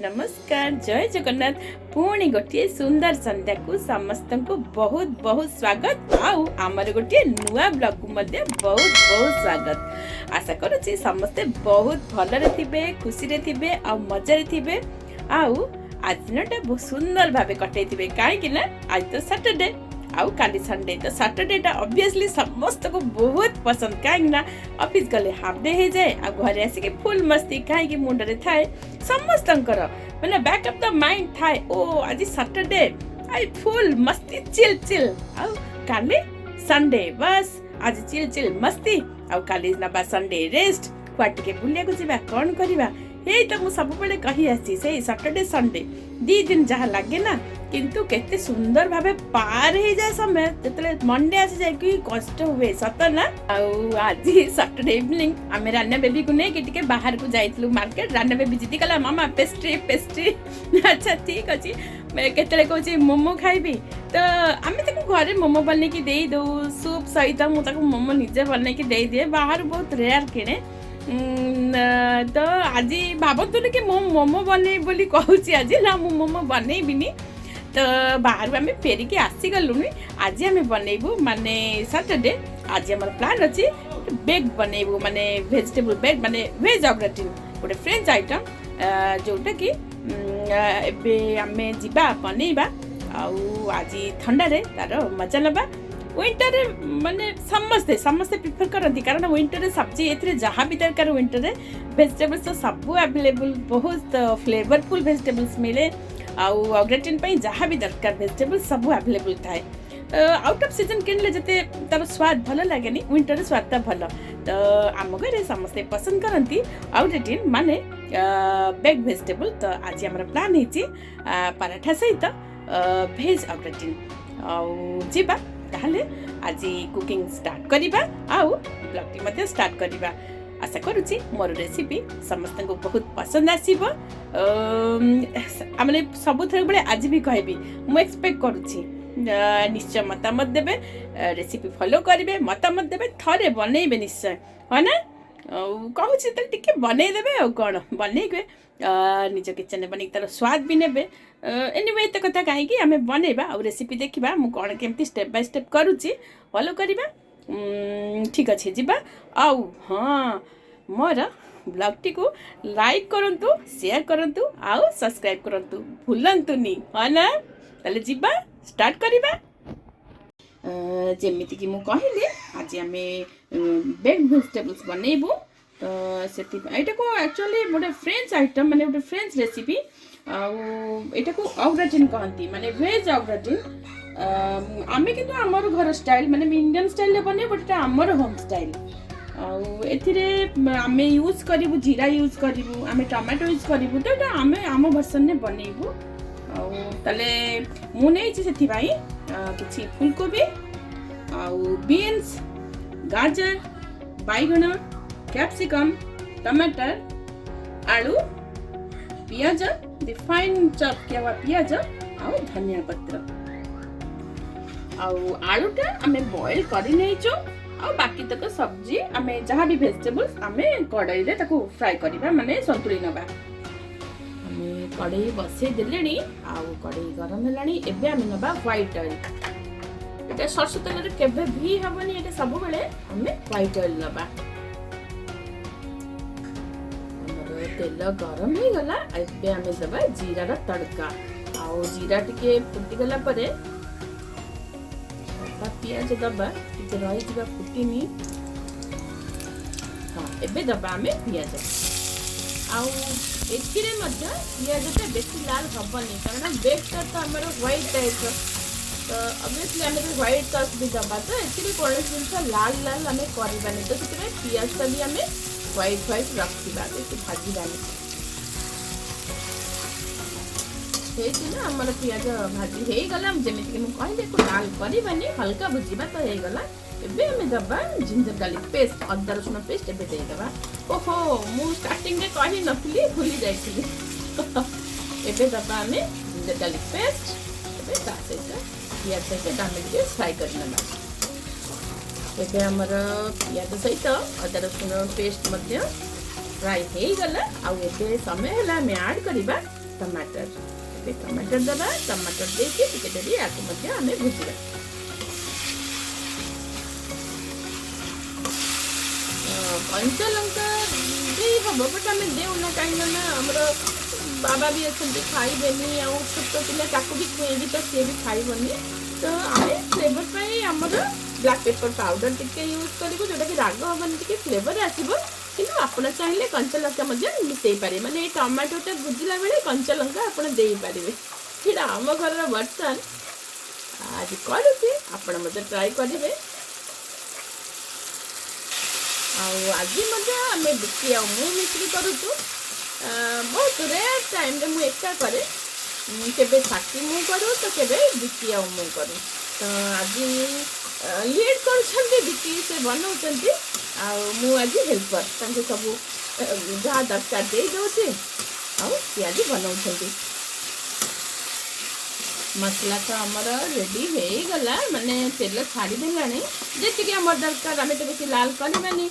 नमस्कार जय जगन्नाथ पुणी गोटे सुंदर संध्या को समस्त को बहुत बहुत स्वागत आउ आमर गोटे नुआ ब्लॉग को मध्य बहुत बहुत स्वागत आशा करुच्ची समस्ते बहुत भलरे थिबे खुशी रे थिबे आ मजा रे थिबे आउ आज दिनटा बहुत सुंदर भाबे कटै थिबे काहे कि ना आज तो सैटरडे आउ काली संडे तो सैटरडे टा ऑब्वियसली समस्त को बहुत पसंद काहे ना ऑफिस गले हाफ डे हे जाए आ घरे आसी के फुल मस्ती काहे कि मुंड रे थाए समस्तंकर माने बैक अप द माइंड थाए ओ आज सैटरडे आई फुल मस्ती चिल चिल आउ काली संडे बस आज चिल चिल मस्ती आउ काली ना संडे रेस्ट क्वाट के बुलिया को जीवा कोन करिवा हे तो मु सब बेले कहि आसी से सैटरडे संडे दी दिन जहा लागे ना किंतु केते सुंदर भाबे पार हे जाय समय जतले मंडे आसी जाय कि कष्ट हुए सत ना आउ आज सैटरडे इवनिंग आमे रान्ना बेबी को ने कि टिके बाहर को जाइतलु मार्केट रान्ना बेबी जिति कला मामा पेस्ट्री पेस्ट्री अच्छा ठीक अछि मैं केतले कहछि मोमो खाइबी तो आमे तको घरे मोमो बने कि देई दो सूप सहित मु तको मोमो निजे बने कि देई दे बाहर बहुत रेयर किने तो आज भावतुनी कि मो मोमो बने बोली कहूची आज ना मु मोमो बनैबिनी तो बाहर आम फेरिकी आसी गलुनी आज आम बनैबू माने सैटरडे आज आम प्लान अच्छी बेग बनैबू माने वेजिटेबल बेग माने वेज ऑग्राटिन गोटे फ्रेंच आइटम जोटा कि एबे आमे जिबा बनैबा आउ आज ठंडा रे तार मजा नबा विंटर रे माने समस्ते समस्ते प्रिफर करती कारण विंटर रे सब्जी एथरे जहाँ भी दरकार विंटर रे वेजिटेबल्स तो सब अवेलेबल बहुत फ्लेवरफुल वेजिटेबल्स मिले आउ ऑग्राटिन पई जहाँ भी दरकार वेजिटेबल्स सब अवेलेबल थाए आउट ऑफ सीजन किनले जते तार स्वाद भल लागे नी विंटर रे स्वाद ता भल तो आम घरे समस्ते पसंद करती ऑग्राटिन माने बेग वेजिटेबल तो आज हमर प्लान हेची पराठा सहित भेज ऑग्राटिन आउ जीबा ताहले आज कुकिंग स्टार्ट करिबा आउ ब्लॉग मध्ये स्टार्ट करिबा आशा करूची मोर रेसिपी समस्त को बहुत पसंद आसीबो आमने सब थर बळे आज भी कहबी मु एक्सपेक्ट करूची निश्चय मतामत देबे रेसिपी फॉलो करिवे मतामत देबे थरे बनेइबे निश्चय है ना कहूची त टिके बनै देबे आ कोन बनेइबे निज किचन में बनी तार स्वाद भी नेबे एनीवे एत कथा कहीं कि आम बनैबा आ रेसिपी देखा मु कौन केमती स्टेप बाय स्टेप करुच्ची फॉलो करिबा ठीक अच्छे जीवा आउ हाँ मोर ब्लॉग को लाइक करंतु शेयर करंतु आउ सब्सक्राइब करंतु भूलंतुनी है ना ताले जीवा स्टार्ट करिबा जेमिति कि मु कहले आज आमे बेग वेजिटेबल्स बनैबू तो से को एक्चुअली गोटे फ्रेंच आइटम माने गोटे फ्रेंच रेसिपी आटा को ऑग्राटिन कहती माने वेज ऑग्राटिन आमे किंतु हमर घर स्टाइल माने इंडियन स्टाइल ले बने बट हमर होम स्टाइल एथिरे आमे यूज करिवु जीरा यूज करिवु आमे टमाटो यूज करिवु तो एटा आमे आम वर्जन ने बनेइबु तले मु नै छि सेथि भाई किछि फूलकोबी बीन्स गाजर बैगन कैप्सिकम टमाटर आलू पियाज रिफाइन चॉप किया हुआ पियाज और धनिया पत्र आलूटा आमे बॉईल करी नै छु और बाकी तक सब्जी आमे जहाँ भी वेजिटेबल्स आमे कढ़ाई रे ताको फ्राई करिबा माने संतुली नबा आमे कढ़ाई बसे देलेनी आ कढ़ाई गरम हेलानी एबे आमे नबा व्हाइट ऑयल एटा सरसो तेल रे केबे भी हबनी एटा सब बेले आमे व्हाइट ऑयल नबा तेल गरम हो गला एबे आमे दबा जीरा रा तड़का आउ जीरा टिके फुटी गला परे पियाज दबा टिके रही जिबा फुटीनी हां एबे दबा आमे पियाज आउ एथिरे मध्य पियाज ते बेसी लाल हबनी कारण बेस्ट तो हमर व्हाइट टाइप तो ऑब्वियसली हमें व्हाइट सॉस भी दबा तो एथिरे कोन जिंस लाल लाल हमें करबानी तो सेते पियाज का भी हमें व्हाइट व्हाइट रखिबा तो भाजी डाली ना हमर पियाज भाजी हे गला जेमिति कि मु कहले को लाल करबानी हल्का भुजिबा तो हे गला एबे हमें दबा जिंजर गार्लिक पेस्ट अदरक रसुन पेस्ट एबे दे दबा ओहो मु स्टार्टिंग रे कहि नथली भूली जाइछली एबे दबा हमें जिंजर गार्लिक पेस्ट एबे तासे पियाज से डालके फ्राई करना एबे हमर पियाज सहित अदरक रसुन पेस्ट मध्य फ्राई हे गला आ एबे समय हला में ऐड करिबा टमाटर ए टमाटर दबा टमाटर देके टिके देरी याको मध्ये हमें भुजिबा कंचा लंका दे हम बट हमें देउना काई ना हमरो बाबा भी अछंती खाइबेनी आ छोट पिला ताको भी खेबी तो से भी खाइबनी तो हमें फ्लेवर पाई हमरो ब्लैक पेपर पाउडर टिके यूज करिबो जोटा कि राग हबन टिके फ्लेवर आसीबो किंतु आपण चाहिले कंचा लंका मध्ये मिसई पारे माने ए टमाटोटा भुजिला बेले कंचा लंका आपण देई पारिबे हिडा हम घर बर्तन आज करूची आपण मध्ये ट्राई करिवे आज आम बिकी मु मिश्री करुचु बहुत रेयर टाइम रे मु एका करे केबे साथी मु करू तो केबे बिकी मु करू तो आज लीड कर बिकी से बनाऊँगी मु आज हेल्पर तांके सब जहाँ दरकार दे दौचे सी आज बनाऊँगी मसला तो आमर रेडी हो गला माने तेल छाड़देला जी आम दरकार आम तो बेसी लाल करवानी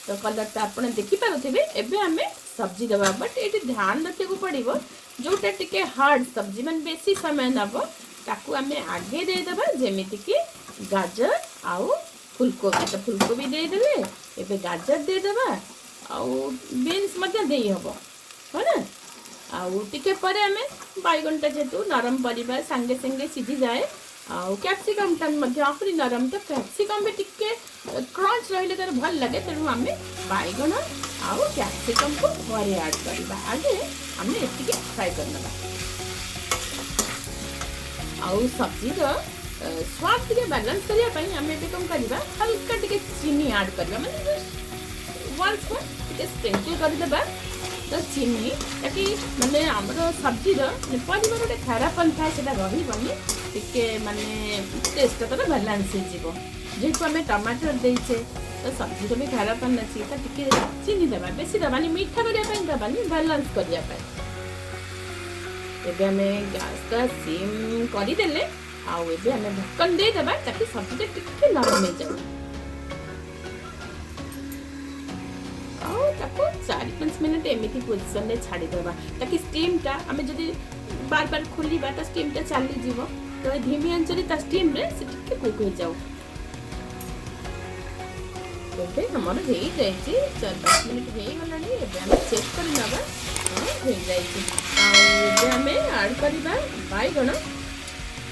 तो कलर तो आप देखिपे एबे आम सब्जी दबा बट ये ध्यान रखा पड़ो जोटा टिके हार्ड सब्जी मान बेसी समय नब ताकू आम आगे देदेबा जेमिति कि गाजर आउ फुलकोबी तो फुलकोबी देदेले एबे गाजर देदेबा आउ बीन्स मध्य देई हबो हो ना आउ टिके परे आम बैगनटा जेतु नरम परिबा संगे संगे सिझी जाए आउ कैप्सिकम टा मध्य आहुरी नरम तो कैप्सिकम भी टिके क्रंच रहिले तर भल लगे तेणु आम बैगन आउ कैप्सिकम को घरे ऐड करबा आगे आम एतिके फ्राई करनबा आउ सब्जी रो स्वाद टिके बैलेंस करिया पई आम एते कम करबा हल्का टिके चीनी ऐड करबा माने वंस को टिके स्प्रिंकल कर देबा तो चीनी ताकि माने हमरो सब्जी रो परिवार गोटे खारापन थाए सेटा रही बनी टिके माने टेस्ट तो बैलेंस हो जीवो जेको आम टमाटर देचे तो सब्जी भी खारापन अच्छी तो टिके चीनी देबा बेसी दबानी मीठा करिया पई दबानी बैलेंस करिया पई एबे आमे गैस का सिम करि देले आउ एबे आमे ढक्कन दे देबा ताकि सब्जी टिके नरम हो जाए ताको 4-5 मिनट एमती पोजिशन में छाड़ी देबा ताकि स्टीम टा आमे जदी बार बार खोलिबा तो स्टीम टा चली जीवो तो धीमी आंच रे ता स्टीम रे से टिके कुक हो जाओ एबे हमर हे जाईची 4-5 मिनट हे गलानी एबे आमे चेक कर नबा हे जाईची आ एबे आमे ऐड करबा बैगन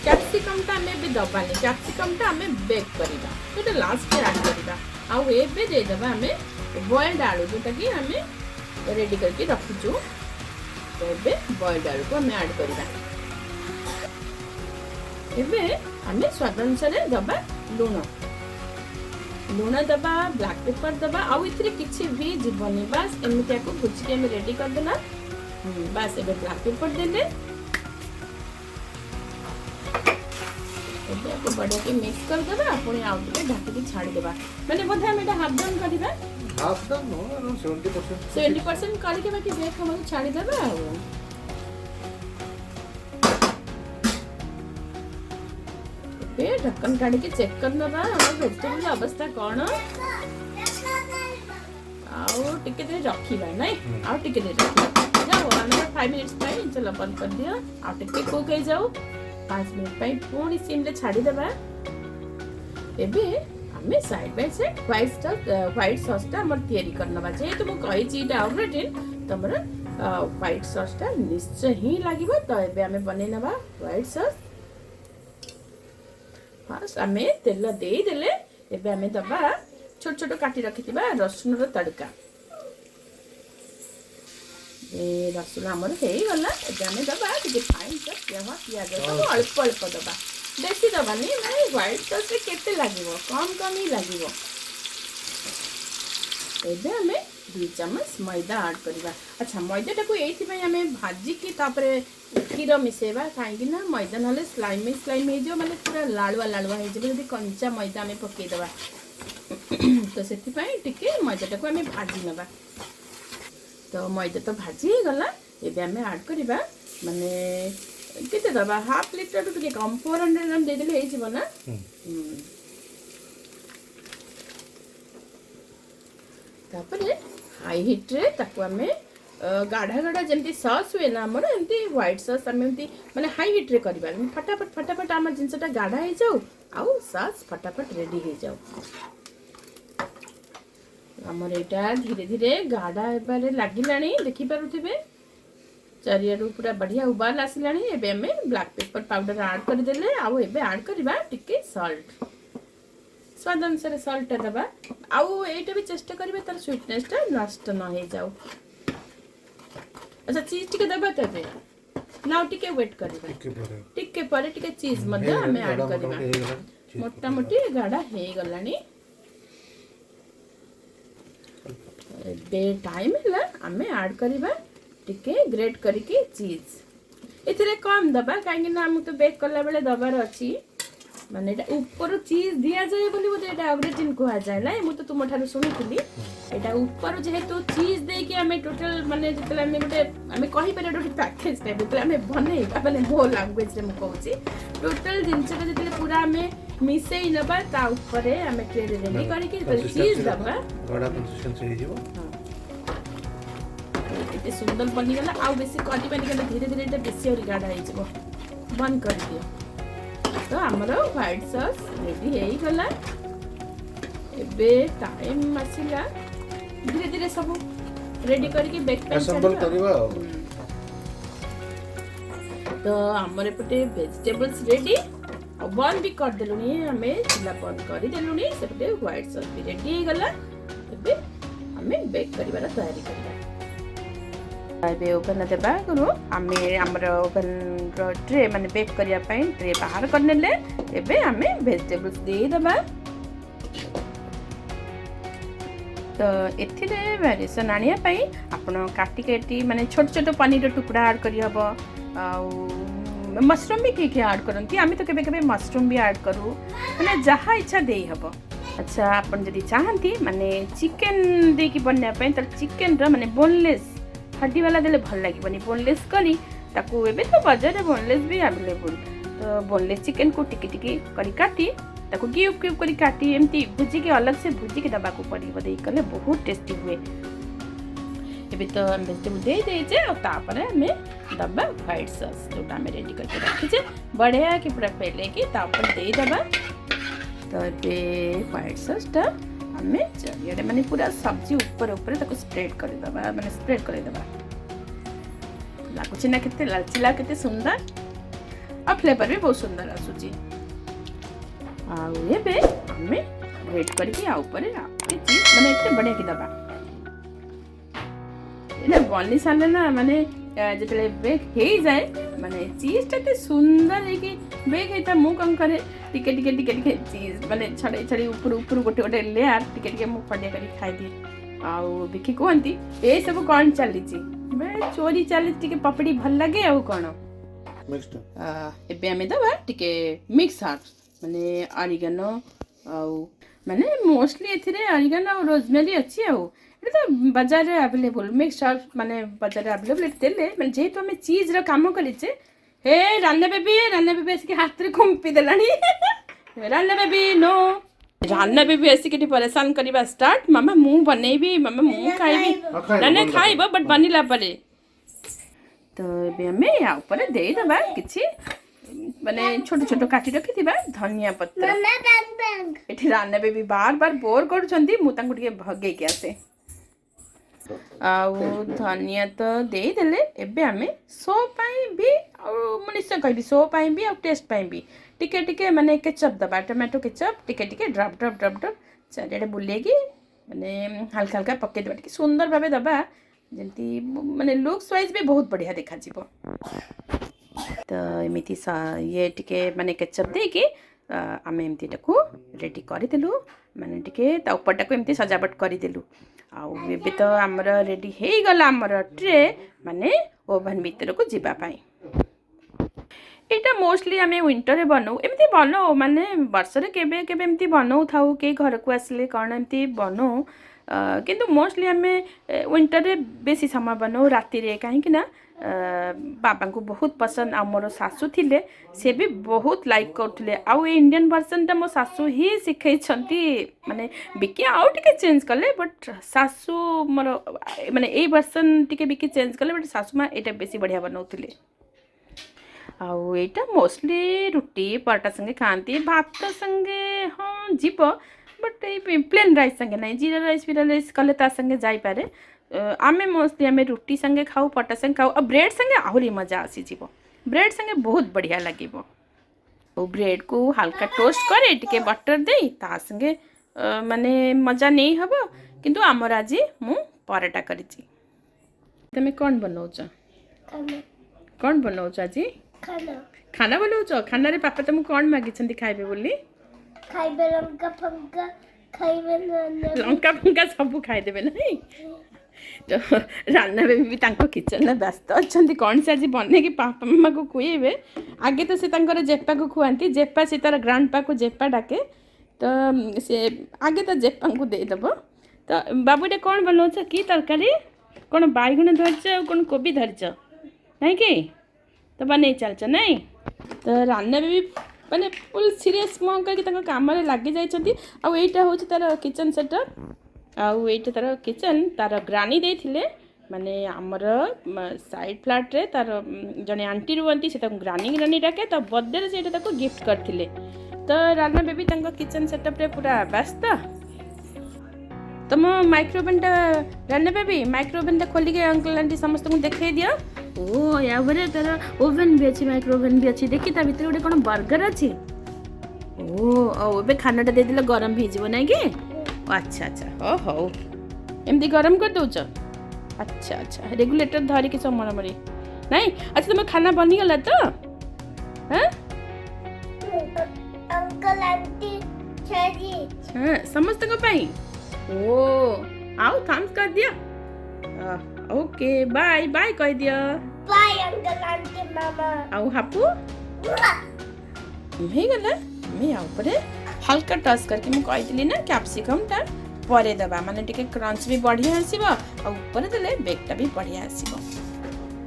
कैप्सिकम टा आमे बे दबानी कैप्सिकम टा आमे बेक करबा तो लास्ट में ऐड करबा आ एबे दे देबा आमे बॉइल्ड आलू जोटा कि आम रेडी करके रखीचु तो ये बॉइल्ड आलू को आम ऐड करबा एबे आम स्वाद अनुसार दबा लुण लुण दबा ब्लैक पेपर दबा आउ इथरे किछि भी जीवनी बस एमितिया को भुजिके आम रेडी कर देना बस एबे ब्लैक पेपर देले एबे को बड़ा के मिक्स कर देबा पुणी आउ टिके ढाकी के छाड़ी देबा माने बोधे हम एटा हाफ डाउन करबा हाफ डाउन नो अराउंड 70% करके बाकी ब्रेक हम छाड़ी देबा ए ढक्कन काढ़ी के चेक करना बा हमर वेजिटेबल अवस्था कोन आउ टिके दे रखिबा नै आउ टिके दे जाओ हमर 5 मिनिट्स पई चलो बंद कर दियो आउ टिके कुक हो जाओ 5 मिनिट पई पूरी सिम ले छाड़ी देबा एबे हमें side by side white sauce टा हमर तयारी करनबा जे तो मु कहि छी टा ऑगरेटिन तमर व्हाइट सॉस टा निश्चय ही लागिबो तो एबे हमें बनै नबा व्हाइट सॉस फर्स्ट हमें तेल दे देले एबे हमें दबा छोट छोट काटी रखितिबा रसुन रो तड़का ए रसुन हमर हे गला एबे हमें दबा कि फाइन से पियाज तो अल्प अल्प दबा बेसी दबानी माने व्हाइट सॉस रे केते लागिवो कम ही लागिवो एबे हमें 2 चम्मच मैदा ऐड करबा अच्छा मैदा टाको एथि पय हमें भाजी की तापरे खीर मिसेबा काहेकि ना मैदा नले स्लाइम हे जो माने पूरा लालवा हे जे जदी कंचा मैदा हमें पके दबा तो सेति पय टिके मैदा टाको हमें भाजी नबा तो मैदा तो भाजी गला एबे हमें ऐड करबा माने केते दबा हाफ लिटर टू के कम 400 ग्राम दे देले हे जीव ना तापरे हाई हीट रे ताको हमें गाढ़ा गाढ़ा जमी सस हुए ना आमर एमती व्हाइट सस आम एमती माने हाई हिट रे करबा फटाफट फटाफट आम जिनसटा गाढ़ा हो जाऊ आउ सस फटाफट रेडी हो जाऊ आमर एटा धीरे धीरे गाढ़ा एबारे लागिलानी देखि पारुथिबे चारियाडू पूरा बढ़िया उबाल आसिलानी एबे हमें ब्लैक पेपर पाउडर ऐड कर देले आउ एबे ऐड करबा टिके सॉल्ट स्वाद अनुसार सॉल्ट दबा आउ एटा भी चेष्टा करबे तार स्वीटनेस ता नष्ट न हो जाऊ अच्छा चीज टिके दबा तबे नाउ टिके वेट करबा टिके परे टिके चीज मध्ये हमें ऐड करबा मोटा मोटी गाढ़ा हे गलानी बे टाइम है हमें ऐड करबा टिके ग्रेट करके चीज इतरे कम दबा कहीं ना हम तो बेक कला बेले दबार अच्छी माने ऊपर चीज दिया जाए बोली बोले एटा ऑग्रेटिन कहा जाए ना मु तो तुम ठारू सुनिथिली एटा ऊपर जेहेतु चीज दे के हमें टोटल माने जतले हमें गोटे हमें कहि पारे गोटे पैकेज ने जतले हमें बनेबा माने मो लैंग्वेज रे मु कहूची टोटल जिंस के जतले पूरा हमें मिसई नबा ता ऊपर हमें ट्रे रेडी करके चीज दबा गड़ा कंसिस्टेंसी हे जीवो एते सुंदर बनी गला आ बेसी कटी बनी गला धीरे धीरे एटा बेसी और गाढ़ा हो जबो बंद कर दियो तो हमरो व्हाइट सॉस रेडी हे गला एबे टाइम आसिला धीरे धीरे सब रेडी करके बेक पे असेंबल करबा तो हमरे पटे वेजिटेबल्स रेडी और बंद भी कर देलुनी हमें चूल्हा बंद कर देलुनी सेपटे व्हाइट सॉस भी रेडी हे गला एबे हमें बेक करिवार तैयारी करबा एबे ओपन देबा करू हमें हमर ओपन ट्रे माने बेक करिया पई ट्रे बाहर कर नेले एबे हमें वेजिटेबल्स दे देबा तो एथिरे वेरिएशन आनिया पई आपण काटी काटी माने छोट छोट पनीर टुकड़ा ऐड करि हबो आ मशरूम भी के ऐड करंती आमी तो केबे केबे मशरूम भी ऐड करू माने जहा इच्छा देई हबो अच्छा आपण जदी चाहंती माने चिकन दे की बनया पई त चिकन रो माने बोनलेस हड्डी वाला देले भल लागिबनी बोनलेस करी ताकू एबे तो बाजार रे बोनलेस भी अवेलेबल तो बोनलेस चिकन को टिकी टिकी करी काटी ताकू क्यूब क्यूब करी काटी एमती भुजी के अलग से भुजी के दबा को पड़िबो देई कले बहुत टेस्टी हुए एबे तो हम वेजिटेबल दे जे और तापर हमें दबा व्हाइट सॉस जोटा में रेडी करके रखी जे बढ़िया के पूरा पहले के तापर दे दबा तो बे व्हाइट सॉस ता हमें चारियाडे माने पूरा सब्जी ऊपर ऊपर ताको स्प्रेड कर दबा माने स्प्रेड कर दबा लागुची ना केते लालचिला केते सुंदर आ फ्लेवर भी बहुत सुंदर आसुची आ एबे हमें वेट करके आ ऊपर के चीज माने इतने बढ़िया की दबा इने बनी साले ना माने जतले बेक हे जाए माने चीज ता सुंदर है कि बेक हेता मु कम करे टिके टिके टिके टिके चीज माने छड़े छड़े ऊपर ऊपर गोटे गोटे लेयर टिके टिके मु फडिया करी खाई दिए आउ बिकी कहंती ए सब कोन चली छी बे चोरी चली टिके पपड़ी भल लगे आउ कोन मिक्स्ड एबे हमें दबा टिके मिक्स हर्ब्स माने ऑरिगेनो आउ माने मोस्टली एथिरे ऑरिगेनो और रोजमेरी अछि आउ तो बाजार रे अवेलेबल मिक्स हर्ब्स माने बाजार रे अवेलेबल तेले माने जेहेतु हमें चीज रो काम करिचे हे रान्ना बेबी ऐसे हाथ रे घुम्पी देलानी रान्ना बेबी नो रान्ना बेबी ऐसे के परेशान करबा स्टार्ट मामा मु बनेबी मामा मु खाइबी रान्ना खाइबो बट बनिला परे तो एबे हमें या ऊपर दे दबा किछि माने छोट छोट काटी रखी थिबा धनिया पत्र एठी रान्ना बेबी बार बार बोर कर छंती मु तांको के भगे के आसे आउ धनिया तो दे देले एबे हमें सो पाई भी और मनिष्य कहबी सो पाई भी और टेस्ट पाई भी टिके टिके माने केचप दबा टमाटो केचप टिके टिके ड्रॉप ड्रॉप ड्रॉप ड्रॉप चारियाडे बुलेगी माने हल्का हल्का पके दबा टिके सुंदर भाबे दबा जेंती माने लुक्स वाइज भी बहुत बढ़िया देखा जीवो तो एमिति ये टिके माने केचप दे के आमे एमती टाकू रेडी करि देलु माने टिके ता ऊपर टाकू एमती सजावट करि देलु आउ एबे तो हमर रेडी हे गला हमर ट्रे माने ओवन भीतर को जीवा पाई एटा मोस्टली हमें विंटर रे बनाऊ एमती बनाऊ माने वर्ष रे केबे केबे एमती बनाऊ थाऊ के घर को आसले कोन एमती बनाऊ किंतु मोस्टली हमें विंटर रे बेसी समय बनाऊ राति रे काहे कि ना बाबा को बहुत पसंद आ मोर सासू थिले से भी बहुत लाइक करथिले आ इंडियन वर्जन टा मो सासू ही सिखै छंती माने बिकी आउ टिके चेंज कले बट सासू मोर माने ए वर्जन टिके बिकी चेंज कले बट सासू मा एटा बेसी बढ़िया बनौथिले आउ एटा मोस्टली रुटी पराठा संगे खाती भात संगे हाँ जीव बट ये प्लेन राइस संगे ना जीरा राइस कले ता संगे जाई पारे आमे मोस्टली आमे रुटी संगे खाऊ पराठा संगे खाऊ और ब्रेड संगे आहरी मजा आसी जीव ब्रेड संगे बहुत बढ़िया लगिवो और ब्रेड को हल्का टोस्ट करे टिके बटर दे ता संगे माने मजा नहीं हबो किंतु आमर आज मु पराठा करिछि तमे कोन बनौछ कोन बनौछ आज खाना बनाऊच खाना रे पापा तुमको कौन मागिछंती खाइबे बोली खाइबे लंका फंका खाइबे लंका फंका सब खाइ देबे नहीं तो रान्ना बेबी भी तांको किचन में व्यस्त अछंती कौन से आज बने कि पापा मम्मा को खुएबे आगे तो से तांकर जेप्पा को खुआंती जेप्पा से तार ग्रांडपा को जेप्पा डाके तो से आगे तो जेप्पा को दे दबो तो बाबूटे कौन बनौछ की तरकारी कौन बाइगण धरछ कौन कोबी धरछ नहीं कि तो बने चलछ नहीं तो रान्ना भी माने फुल सीरियस मोह करके काम लगी जाइछंती आ एटा होछि तार किचन सेटअप आउ एटा तार किचन तार ग्रानी देथिले माने हमर साइड फ्लैट रे तार जने आंटी रुवंती से ग्रानी डाके तो बर्थडे रे सेटा ताको गिफ्ट करथिले तो रान्ना बेबी तांको किचन सेटअप रे पूरा व्यस्त तुम माइक्रोवेव रान्ना बेबी माइक्रोवेव खोली के अंकल आंटी समस्त को देखाई दियो ओ या बरे तार ओवन भी अच्छी माइक्रोवेव भी अच्छी देखी ता भीतर गोटे कोन बर्गर अच्छी ओ एबे खानाटा दे दिले गरम हो जीवो नै कि अच्छा अच्छा हो एमती गरम कर दउछ अच्छा अच्छा रेगुलेटर धरी के सब मरी नहीं अच्छा तुम खाना बनी गला तो हैं अंकल आंटी छाजी हां समस्त को पाई ओ आओ थम्स कर दिया ओके बाय बाय कह दिया बाय अंकल आंटी मामा आउ हापू हे गला मैं आउ परे हल्का टच करके मैं कहि दिली ना कैप्सिकम टा परे दबा माने टिके क्रंच भी बढ़िया आसीबो आ ऊपर देले बेकटा भी बढ़िया आसीबो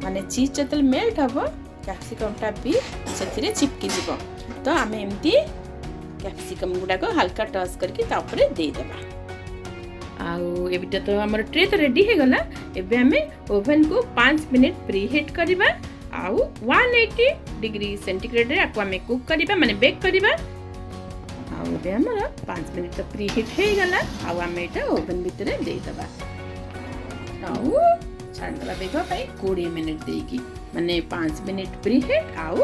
माने चीज जतल मेल्ट हबो कैप्सिकम टा भी सेथिरे चिपकी जीवो तो आमे एम्ती कैप्सिकम गुडा को हल्का टच करके ता ऊपर दे देबा आउ एबिटा तो हमर ट्रे तो रेडी हे गला एबे हमें ओवन को 5 मिनट प्री हीट करबा आउ 180 डिग्री सेंटीग्रेड रे आपको हमें कुक करबा माने बेक करबा आउ एबे हमर 5 मिनट तो प्री हीट हे गला आउ हमें एटा ओवन भीतर दे दबा आउ छाडला बेगा पई 20 मिनट देकी माने 5 मिनट प्री हीट आउ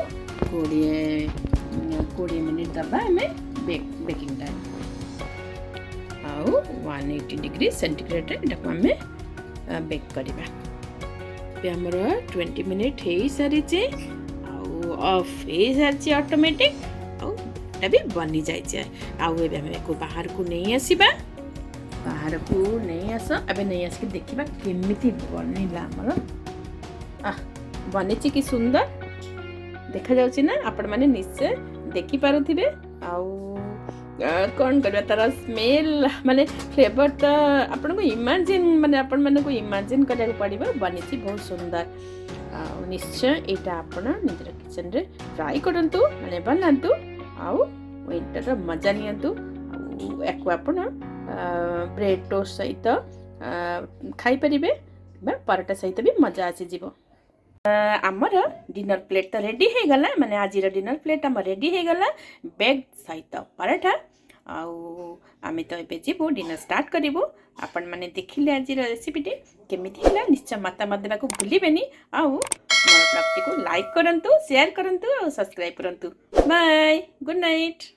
20 मिनट दबा हमें बेकिंग टाइम आउ 180 डिग्री सेंटीग्रेड रे डको हमें बेक करबा पे हमर 20 मिनट हे सारी जे आउ ऑफ हे सारी ऑटोमेटिक आउ तभी बनी जाय छै आउ एबे हमें को बाहर को नहीं आसीबा बाहर को नहीं आस अबे नहीं आस के देखिबा केमिति बनिला हमर बने कि सुंदर देखा जाउछि ना आपण माने निश्चय देखि पारुथिबे आउ कौन करबा तार स्मेल माने फ्लेवर तो आपन को इमेजिन माने आपण माने को इमेजिन करिया पड़िबा बनिछि बहुत सुंदर आ निश्चय एटा आपण निजर किचन रे ट्राई करंतु माने बनांतु आउ विंटर रो मजा नियंतु आउ एको आपण ब्रेड टोस्ट सहित खाई परिबे बा पराठा सहित भी मजा आसी जीवो आमर डिनर प्लेट तो रेडी हो गला माने आज डिनर प्लेट आम रेडी हो गला बेग सहित पराठा आउ आमे तो एबे जीवो डिनर स्टार्ट करिवो आपण माने देखिले आज रेसिपी टे केमिति हला निश्चय मतामत देबा को भूलिबेनी आउ मोर ब्लॉग टी को लाइक करंतु शेयर करंतु और सब्सक्राइब करंतु बाय गुड नाइट।